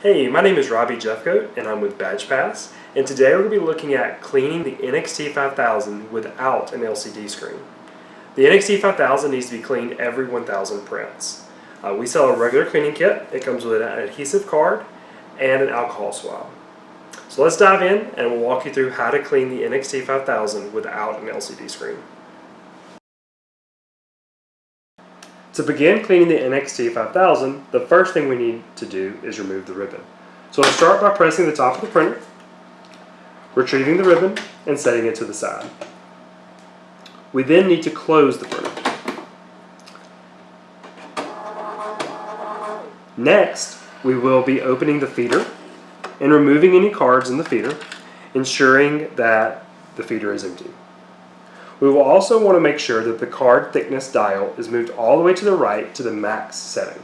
Hey, my name is Robbie Jeffcoat and I'm with BadgePass, and today we're going to be looking at cleaning the NXT5000 without an LCD screen. The NXT5000 needs to be cleaned every 1,000 prints. We sell a regular cleaning kit. It comes with an adhesive card and an alcohol swab. So let's dive in and we'll walk you through how to clean the NXT5000 without an LCD screen. To begin cleaning the NXT5000, the first thing we need to do is remove the ribbon. So we'll start by pressing the top of the printer, retrieving the ribbon, and setting it to the side. We then need to close the printer. Next, we will be opening the feeder and removing any cards in the feeder, ensuring that the feeder is empty. We will also want to make sure that the card thickness dial is moved all the way to the right to the max setting.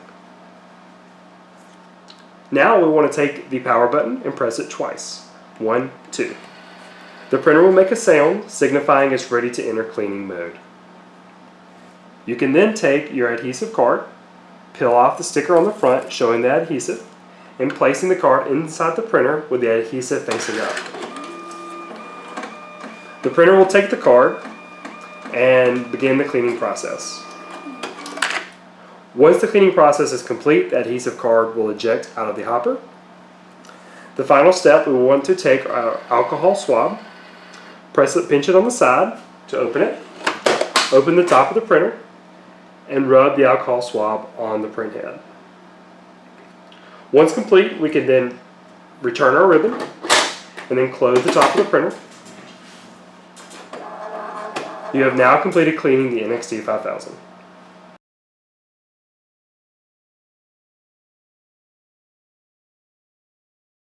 Now we want to take the power button and press it twice. 1, 2. The printer will make a sound signifying it's ready to enter cleaning mode. You can then take your adhesive card, peel off the sticker on the front showing the adhesive, and placing the card inside the printer with the adhesive facing up. The printer will take the card and begin the cleaning process. Once the cleaning process is complete, the adhesive card will eject out of the hopper. The final step, we will want to take our alcohol swab, pinch it on the side to open it, open the top of the printer, and rub the alcohol swab on the print head. Once complete, we can then return our ribbon and then close the top of the printer. You have now completed cleaning the NXT5000.